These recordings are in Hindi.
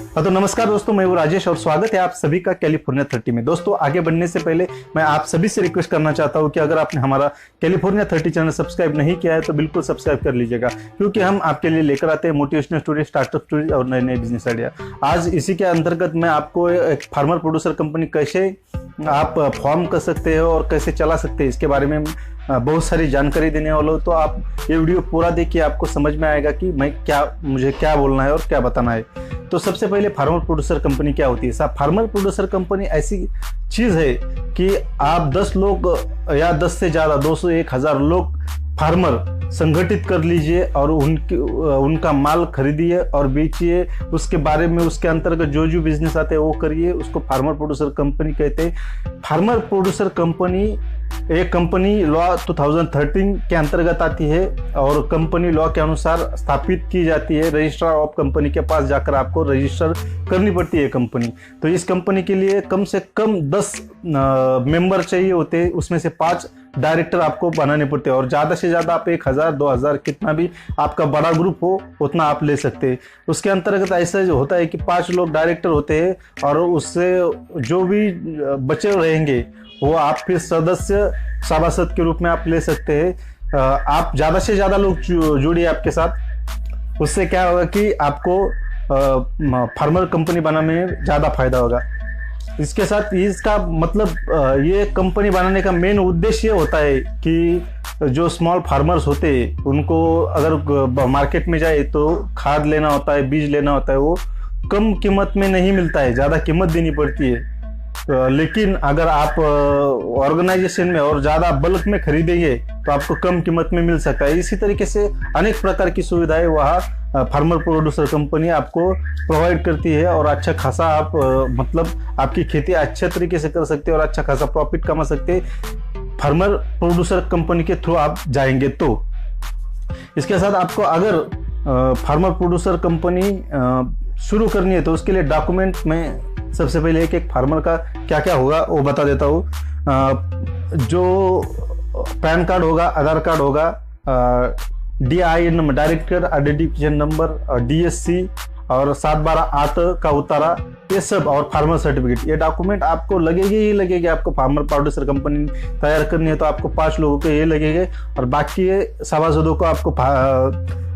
हाँ तो नमस्कार दोस्तों, मैं हूँ राजेश और स्वागत है आप सभी का कैलिफोर्निया 30 में। दोस्तों आगे बढ़ने से पहले मैं आप सभी से रिक्वेस्ट करना चाहता हूँ कि अगर आपने हमारा कैलिफोर्निया 30 चैनल सब्सक्राइब नहीं किया है तो बिल्कुल सब्सक्राइब कर लीजिएगा, क्योंकि हम आपके लिए लेकर आते हैं मोटिवेशनल स्टोरी, स्टार्टअप स्टोरी और नए नए बिजनेस आइडिया। आज इसी के अंतर्गत मैं आपको एक फार्मर प्रोड्यूसर कंपनी कैसे आप फॉर्म कर सकते हो और कैसे चला सकते हैं इसके बारे में बहुत सारी जानकारी देने वाला हूँ। तो आप ये वीडियो पूरा देखिए, आपको समझ में आएगा कि मुझे क्या बोलना है और क्या बताना है। तो सबसे पहले फार्मर प्रोड्यूसर कंपनी क्या होती है साहब? फार्मर प्रोड्यूसर कंपनी ऐसी चीज है कि आप 10 लोग या 10 से ज्यादा 200 1000 लोग फार्मर संगठित कर लीजिए और उनका माल खरीदिए और बेचिए। उसके बारे में उसके अंतर्गत जो बिजनेस आते हैं वो करिए, उसको फार्मर प्रोड्यूसर कंपनी कहते हैं। फार्मर प्रोड्यूसर कंपनी एक कंपनी लॉ 2013 के अंतर्गत आती है और कंपनी लॉ के अनुसार स्थापित की जाती है। रजिस्ट्रार ऑफ कंपनी के पास जाकर आपको रजिस्टर करनी पड़ती है कंपनी। तो इस कंपनी के लिए कम से कम 10 मेंबर चाहिए होते हैं, उसमें से 5 डायरेक्टर आपको बनाने पड़ते हैं और ज़्यादा से ज़्यादा आप 1000 2000 कितना भी आपका बड़ा ग्रुप हो उतना आप ले सकते हैं। उसके अंतर्गत ऐसा होता है कि 5 लोग डायरेक्टर होते हैं और उससे जो भी बचे रहेंगे वो आप फिर सदस्य सभासद के रूप में आप ले सकते हैं। आप ज़्यादा से ज़्यादा लोग जुड़िए आपके साथ, उससे क्या होगा कि आपको फार्मर कंपनी बनाने में ज़्यादा फायदा होगा। इसके साथ इसका मतलब ये कंपनी बनाने का मेन उद्देश्य होता है कि जो स्मॉल फार्मर्स होते हैं उनको अगर मार्केट में जाए तो खाद लेना होता है, बीज लेना होता है, वो कम कीमत में नहीं मिलता है, ज़्यादा कीमत देनी पड़ती है। लेकिन अगर आप ऑर्गेनाइजेशन में और ज़्यादा बल्क में खरीदेंगे तो आपको कम कीमत में मिल सकता है। इसी तरीके से अनेक प्रकार की सुविधाएं वहाँ फार्मर प्रोड्यूसर कंपनी आपको प्रोवाइड करती है और अच्छा खासा आप मतलब आपकी खेती अच्छे तरीके से कर सकते हैं और अच्छा खासा प्रॉफिट कमा सकते हैं फार्मर प्रोड्यूसर कंपनी के थ्रू आप जाएंगे तो। इसके साथ आपको अगर फार्मर प्रोड्यूसर कंपनी शुरू करनी है तो उसके लिए डॉक्यूमेंट में सबसे पहले एक फार्मर का क्या क्या होगा वो बता देता हूँ। जो पैन कार्ड होगा, आधार कार्ड होगा, DI number, director identification number, DSC और 7/12 का उतारा, ये सब और फार्मर सर्टिफिकेट, ये डॉक्यूमेंट आपको लगेगी ही लगेगी। आपको फार्मर प्रोड्यूसर कंपनी तैयार करनी है तो आपको 5 लोगों के ये लगेंगे और बाकी सभासदों को आपको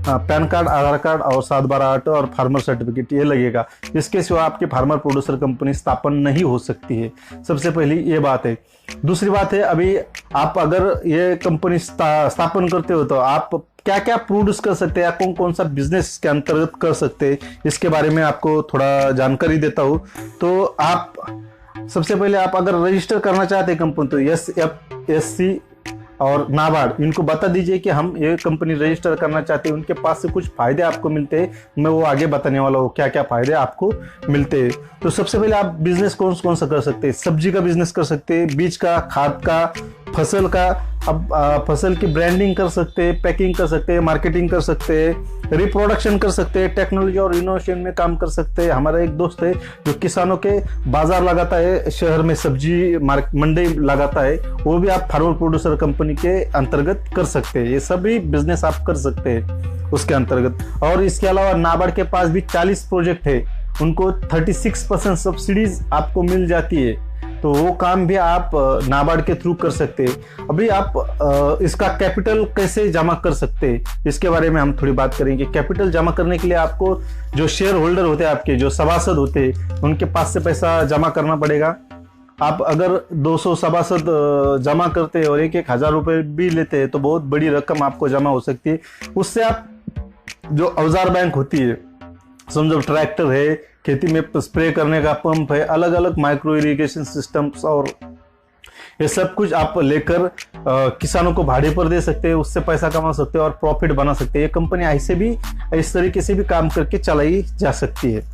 पैन कार्ड, आधार कार्ड और 7/12 और फार्मर सर्टिफिकेट ये लगेगा। इसके सिवा आपकी फार्मर प्रोड्यूसर कंपनी स्थापन नहीं हो सकती है। सबसे पहली ये बात है। दूसरी बात है, अभी आप अगर ये कंपनी स्थापन करते हो तो आप क्या क्या प्रोड्यूस कर सकते हैं, कौन कौन सा बिजनेस के अंतर्गत कर सकते हैं, इसके बारे में आपको थोड़ा जानकारी देता हूँ। तो आप सबसे पहले आप अगर रजिस्टर करना चाहते हैं कंपनी तो SFSC और नाबार्ड इनको बता दीजिए कि हम ये कंपनी रजिस्टर करना चाहते हैं। उनके पास से कुछ फायदे आपको मिलते हैं, मैं वो आगे बताने वाला हूँ क्या क्या फायदे आपको मिलते हैं। तो सबसे पहले आप बिजनेस कौन सा कर सकते हैं? सब्जी का बिजनेस कर सकते हैं, बीज का, खाद का, फसल का। अब फसल की ब्रांडिंग कर सकते हैं, पैकिंग कर सकते हैं, मार्केटिंग कर सकते हैं, रिप्रोडक्शन कर सकते हैं, टेक्नोलॉजी और इनोवेशन में काम कर सकते हैं। हमारा एक दोस्त है जो किसानों के बाजार लगाता है, शहर में सब्जी मंडी लगाता है, वो भी आप फार्मर प्रोड्यूसर कंपनी के अंतर्गत कर सकते हैं। ये सभी बिजनेस आप कर सकते हैं उसके अंतर्गत। और इसके अलावा नाबार्ड के पास भी 40 प्रोजेक्ट है, उनको 36% सब्सिडीज आपको मिल जाती है, तो वो काम भी आप नाबार्ड के थ्रू कर सकते हैं। अभी आप इसका कैपिटल कैसे जमा कर सकते हैं इसके बारे में हम थोड़ी बात करेंगे। कैपिटल जमा करने के लिए आपको जो शेयर होल्डर होते हैं, आपके जो सभासद होते हैं, उनके पास से पैसा जमा करना पड़ेगा। आप अगर 200 सभासद जमा करते हैं और 1000 रुपये भी लेते हैं तो बहुत बड़ी रकम आपको जमा हो सकती है। उससे आप जो औजार बैंक होती है, समझो ट्रैक्टर है, खेती में स्प्रे करने का पंप है, अलग अलग माइक्रो इरिगेशन सिस्टम्स और ये सब कुछ आप लेकर किसानों को भाड़े पर दे सकते हैं, उससे पैसा कमा सकते हैं और प्रॉफिट बना सकते हैं। ये कंपनी ऐसे भी इस तरीके से भी काम करके चलाई जा सकती है।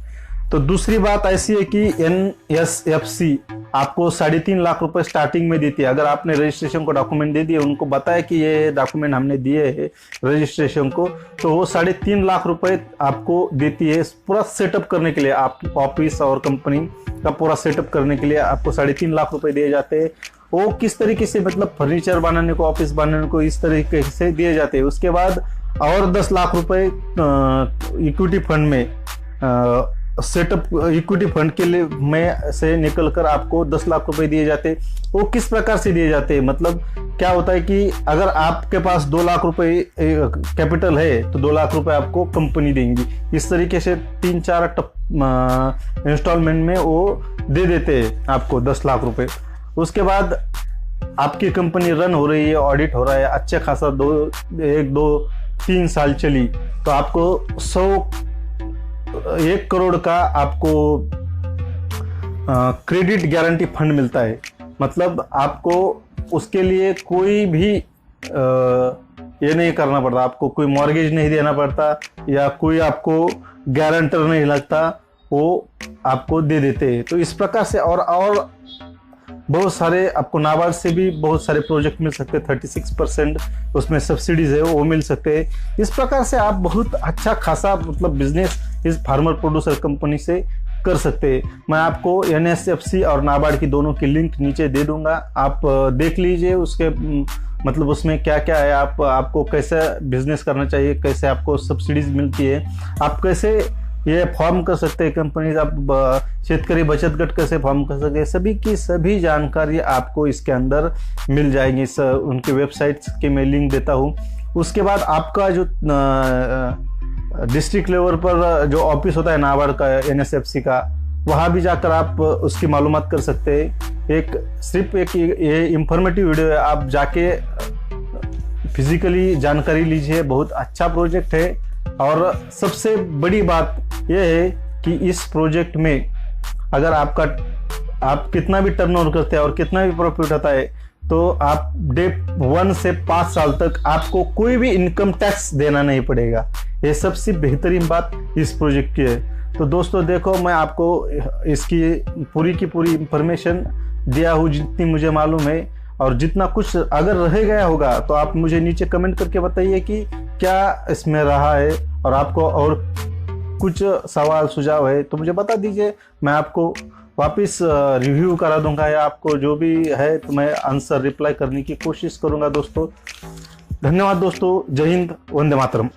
तो दूसरी बात ऐसी है कि NSFC आपको 3.5 लाख रुपए स्टार्टिंग में देती है। अगर आपने रजिस्ट्रेशन को डॉक्यूमेंट दे दिए, उनको बताया कि ये डॉक्यूमेंट हमने दिए हैं रजिस्ट्रेशन को, तो वो 3.5 लाख रुपए आपको देती है पूरा सेटअप करने के लिए। आप ऑफिस और कंपनी का पूरा सेटअप करने के लिए आपको 3.5 लाख रुपए दिए जाते हैं। वो किस तरीके से, मतलब फर्नीचर बनाने को, ऑफिस बनाने को, इस तरीके से दिए जाते हैं। उसके बाद और 10 लाख रुपए इक्विटी फंड में सेटअप इक्विटी फंड के लिए में से निकल कर आपको 10 लाख रुपए दिए जाते। वो किस प्रकार से दिए जाते हैं, मतलब क्या होता है कि अगर आपके पास 2 लाख रुपए कैपिटल है तो 2 लाख रुपए आपको कंपनी देंगी। इस तरीके से 3-4 इंस्टॉलमेंट में वो दे देते हैं आपको 10 लाख रुपए। उसके बाद आपकी कंपनी रन हो रही है, ऑडिट हो रहा है, अच्छा खासा 1-2-3 साल चली तो आपको 1 करोड़ का आपको क्रेडिट गारंटी फंड मिलता है। मतलब आपको उसके लिए कोई भी ये नहीं करना पड़ता, आपको कोई मॉर्गेज नहीं देना पड़ता या कोई आपको गारंटर नहीं लगता, वो आपको दे देते हैं। तो इस प्रकार से और बहुत सारे आपको नाबार्ड से भी बहुत सारे प्रोजेक्ट मिल सकते हैं। 36% उसमें सब्सिडीज है वो मिल सकते हैं। इस प्रकार से आप बहुत अच्छा खासा मतलब बिजनेस इस फार्मर प्रोड्यूसर कंपनी से कर सकते हैं। मैं आपको NSFC और नाबार्ड की दोनों की लिंक नीचे दे दूंगा, आप देख लीजिए उसके मतलब उसमें क्या क्या है, आपको कैसे बिजनेस करना चाहिए, कैसे आपको सब्सिडीज मिलती है, आप कैसे ये फॉर्म कर सकते हैं कंपनीज, आप शेतकरी बचत गट कैसे फॉर्म कर सकते हैं, सभी की सभी जानकारी आपको इसके अंदर मिल जाएगी। उनके वेबसाइट्स के मैं लिंक देता हूँ। उसके बाद आपका जो डिस्ट्रिक्ट लेवल पर जो ऑफिस होता है नाबार्ड का, NSFC का, वहाँ भी जाकर आप उसकी मालूमात कर सकते हैं। सिर्फ ये इंफॉर्मेटिव वीडियो है, आप जाके फिजिकली जानकारी लीजिए। बहुत अच्छा प्रोजेक्ट है और सबसे बड़ी बात यह है कि इस प्रोजेक्ट में अगर आप कितना भी टर्नओवर करते हैं और कितना भी प्रॉफिट होता है तो आप डे 1 से 5 साल तक आपको कोई भी इनकम टैक्स देना नहीं पड़ेगा। ये सबसे बेहतरीन बात इस प्रोजेक्ट की है। तो दोस्तों देखो, मैं आपको इसकी पूरी की पूरी इंफॉर्मेशन दिया हूँ जितनी मुझे मालूम है, और जितना कुछ अगर रह गया होगा तो आप मुझे नीचे कमेंट करके बताइए कि क्या इसमें रहा है, और आपको और कुछ सवाल सुझाव है तो मुझे बता दीजिए। मैं आपको वापस रिव्यू करा दूंगा या आपको जो भी है तो मैं आंसर रिप्लाई करने की कोशिश करूंगा। दोस्तों धन्यवाद दोस्तों, जय हिंद, वंदे मातरम।